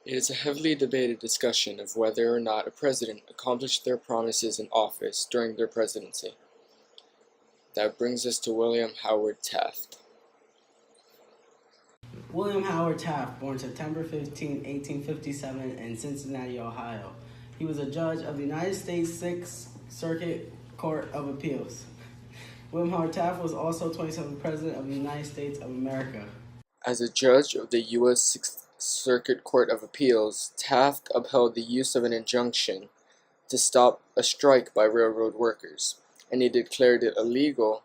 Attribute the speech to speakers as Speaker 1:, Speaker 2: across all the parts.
Speaker 1: It is a heavily debated discussion of whether or not a president accomplished their promises in office during their presidency. That brings us to William Howard Taft.
Speaker 2: William Howard Taft, born September 15, 1857, in Cincinnati, Ohio. He was a judge of the United States Sixth Circuit Court of Appeals. William Howard Taft was also 27th President of the United States of America.
Speaker 1: As a judge of the U.S. Sixth Circuit Court of Appeals, Taft upheld the use of an injunction to stop a strike by railroad workers, and he declared it illegal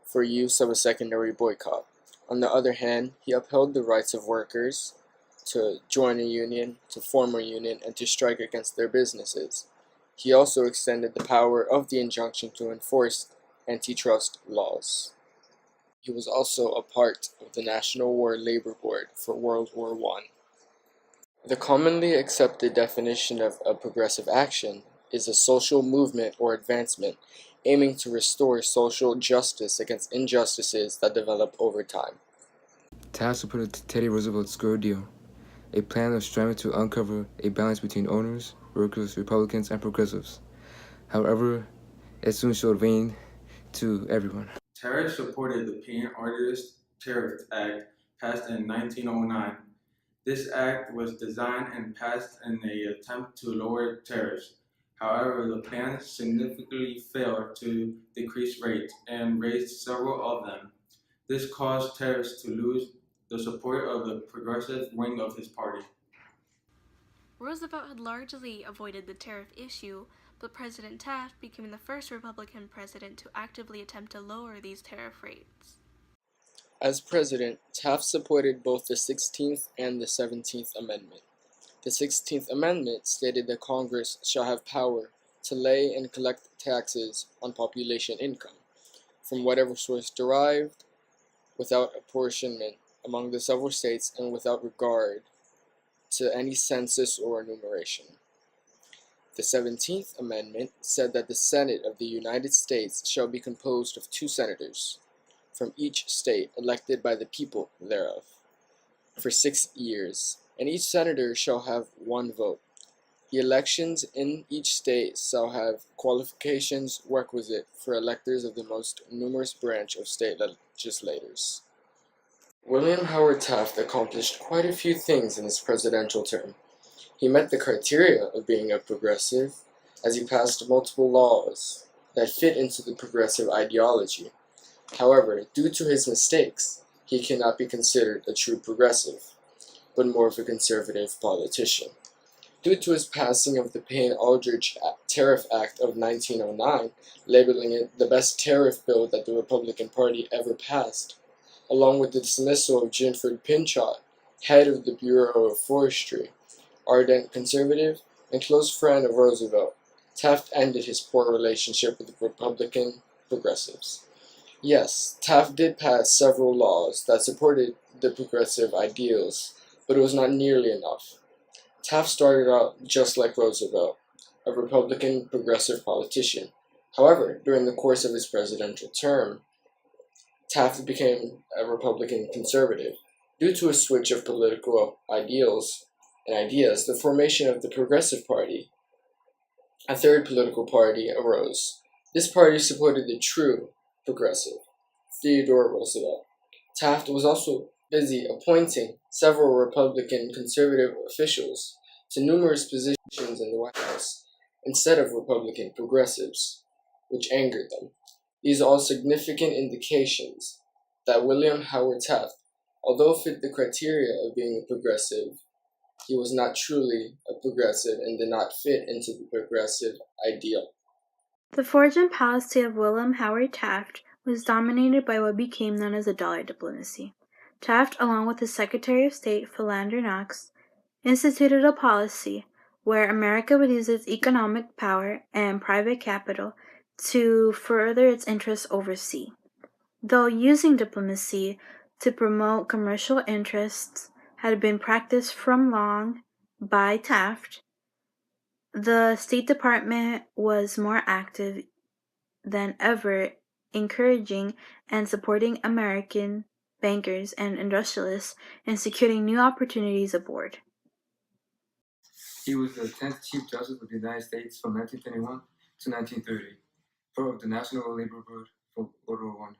Speaker 1: for use of a secondary boycott. On the other hand, he upheld the rights of workers to join a union, to form a union, and to strike against their businesses. He also extended the power of the injunction to enforce antitrust laws. He was also a part of the National War Labor Board for World War I. The commonly accepted definition of a progressive action is a social movement or advancement aiming to restore social justice against injustices that develop over time.
Speaker 3: Taft supported Teddy Roosevelt's Square Deal, a plan of striving to uncover a balance between owners, workers, Republicans, and progressives. However, it soon showed vain to everyone.
Speaker 4: Taft supported the Payne Artist Tariff Act passed in 1909. This act was designed and passed in an attempt to lower tariffs. However, the plan significantly failed to decrease rates and raised several of them. This caused Taft to lose the support of the progressive wing of his party.
Speaker 5: Roosevelt had largely avoided the tariff issue, but President Taft became the first Republican president to actively attempt to lower these tariff rates.
Speaker 1: As president, Taft supported both the 16th and the 17th Amendment. The 16th Amendment stated that Congress shall have power to lay and collect taxes on population income, from whatever source derived, without apportionment among the several states and without regard to any census or enumeration. The 17th Amendment said that the Senate of the United States shall be composed of 2 senators from each state elected by the people thereof for 6 years, and each senator shall have 1 vote. The elections in each state shall have qualifications requisite for electors of the most numerous branch of state legislators. William Howard Taft accomplished quite a few things in his presidential term. He met the criteria of being a progressive, as he passed multiple laws that fit into the progressive ideology. However, due to his mistakes, he cannot be considered a true progressive, but more of a conservative politician. Due to his passing of the Payne-Aldrich Tariff Act of 1909, labeling it the best tariff bill that the Republican Party ever passed, along with the dismissal of Gifford Pinchot, head of the Bureau of Forestry, ardent conservative and close friend of Roosevelt, Taft ended his poor relationship with the Republican progressives. Yes, Taft did pass several laws that supported the progressive ideals, but it was not nearly enough. Taft started out just like Roosevelt, a Republican progressive politician. However, during the course of his presidential term, Taft became a Republican conservative. Due to a switch of political ideals and ideas, the formation of the Progressive Party, a third political party, arose. This party supported the true progressive, Theodore Roosevelt. Taft was also busy appointing several Republican conservative officials to numerous positions in the White House instead of Republican progressives, which angered them. These are all significant indications that William Howard Taft, although fit the criteria of being a progressive, he was not truly a progressive and did not fit into the progressive ideal.
Speaker 5: The foreign policy of William Howard Taft was dominated by what became known as the dollar diplomacy. Taft, along with his Secretary of State, Philander Knox, instituted a policy where America would use its economic power and private capital to further its interests overseas. Though using diplomacy to promote commercial interests had been practiced from long by Taft, the State Department was more active than ever, encouraging and supporting American bankers and industrialists in securing new opportunities abroad.
Speaker 3: He was the 10th Chief Justice of the United States from 1921 to 1930, part of the National Labor Board for World War I.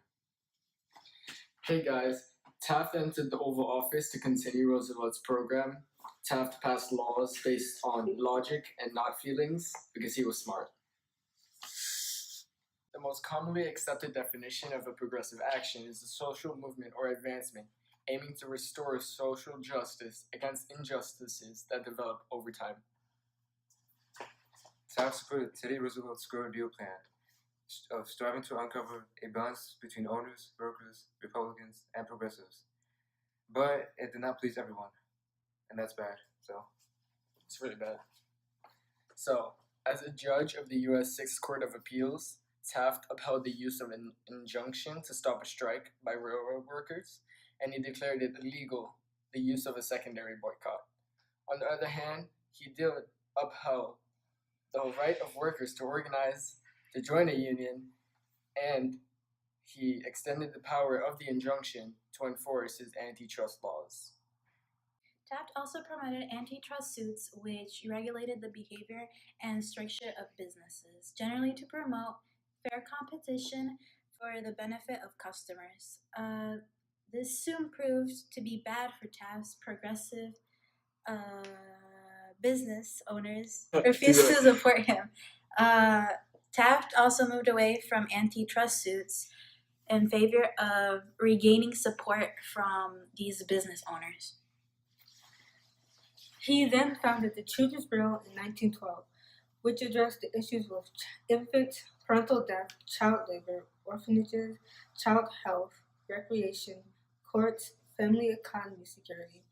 Speaker 1: Hey guys, Taft entered the Oval Office to continue Roosevelt's program. Taft passed laws based on logic and not feelings because he was smart. The most commonly accepted definition of a progressive action is a social movement or advancement aiming to restore social justice against injustices that develop over time.
Speaker 3: Taft supported Teddy Roosevelt's Square Deal plan of striving to uncover a balance between owners, workers, Republicans, and progressives. But it did not please everyone, and that's bad. So
Speaker 1: It's really bad. So, as a judge of the U.S. Sixth Court of Appeals, Taft upheld the use of an injunction to stop a strike by railroad workers, and he declared it illegal, the use of a secondary boycott. On the other hand, he did upheld the right of workers to organize, to join a union, and he extended the power of the injunction to enforce his antitrust laws.
Speaker 5: Taft also promoted antitrust suits, which regulated the behavior and structure of businesses, generally to promote fair competition for the benefit of customers. This soon proved to be bad for Taft's progressive business owners refused to support him. Taft also moved away from antitrust suits in favor of regaining support from these business owners.
Speaker 6: He then founded the Children's Bill in 1912, which addressed the issues with infant parental death, child labor, orphanages, child health, recreation, courts, family economy security,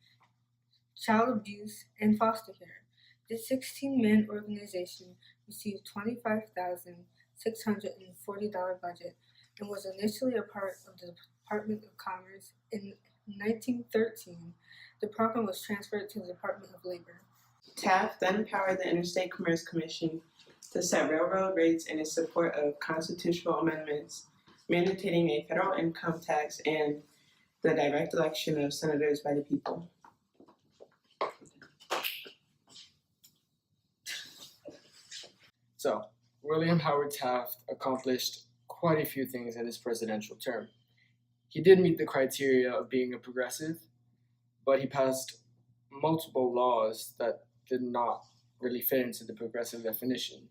Speaker 6: child abuse, and foster care. The 16-man organization received $25,640 budget and was initially a part of the Department of Commerce. In 1913, the program was transferred to the Department of Labor.
Speaker 7: Taft then empowered the Interstate Commerce Commission to set railroad rates in its support of constitutional amendments mandating a federal income tax and the direct election of senators by the people.
Speaker 1: So, William Howard Taft accomplished quite a few things in his presidential term. He did meet the criteria of being a progressive, but he passed multiple laws that did not really fit into the progressive definition.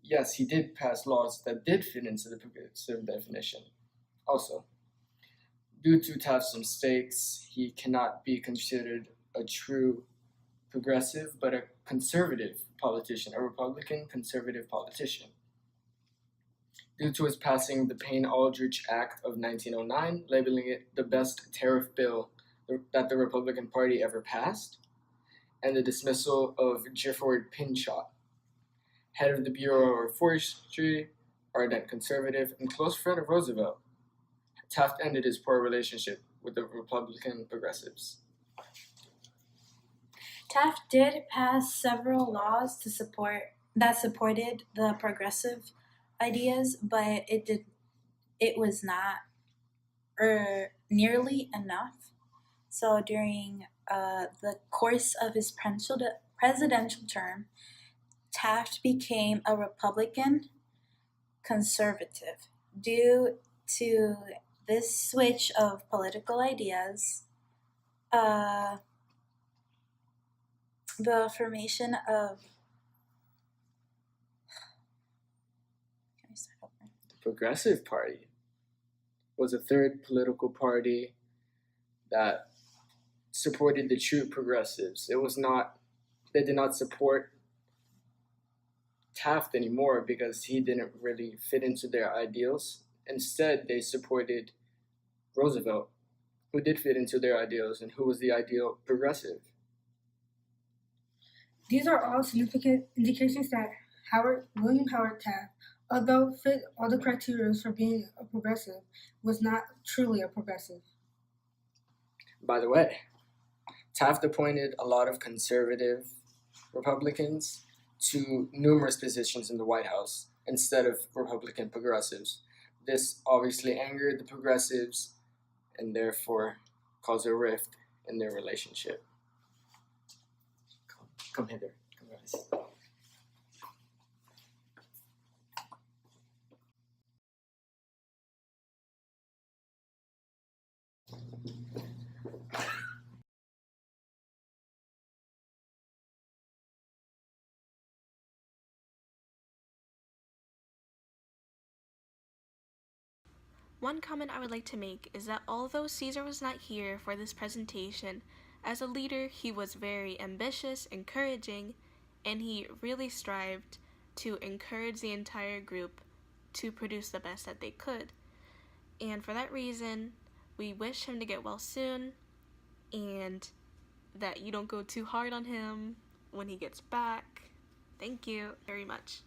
Speaker 1: Yes, he did pass laws that did fit into the progressive definition. Also, due to Taft's mistakes, he cannot be considered a true progressive, but a conservative politician, a Republican conservative politician. Due to his passing the Payne-Aldrich Act of 1909, labeling it the best tariff bill that the Republican Party ever passed, and the dismissal of Gifford Pinchot, head of the Bureau of Forestry, ardent conservative, and close friend of Roosevelt. Taft ended his poor relationship with the Republican progressives.
Speaker 5: Taft did pass several laws that supported the progressive ideas, but it was not nearly enough. So during the course of his presidential term, Taft became a Republican conservative. Due to this switch of political ideas, the formation of
Speaker 1: The Progressive Party was a third political party that supported the true progressives. They did not support Taft anymore because he didn't really fit into their ideals. Instead, they supported Roosevelt, who did fit into their ideals and who was the ideal progressive.
Speaker 6: These are all significant indications that William Howard Taft, although fit all the criteria for being a progressive, was not truly a progressive.
Speaker 1: By the way, Taft appointed a lot of conservative Republicans to numerous positions in the White House instead of Republican progressives. This obviously angered the progressives and therefore caused a rift in their relationship. Come hither. Come guys. Thanks.
Speaker 8: One comment I would like to make is that although Caesar was not here for this presentation, as a leader he was very ambitious, encouraging, and he really strived to encourage the entire group to produce the best that they could. And for that reason, we wish him to get well soon, and that you don't go too hard on him when he gets back. Thank you very much.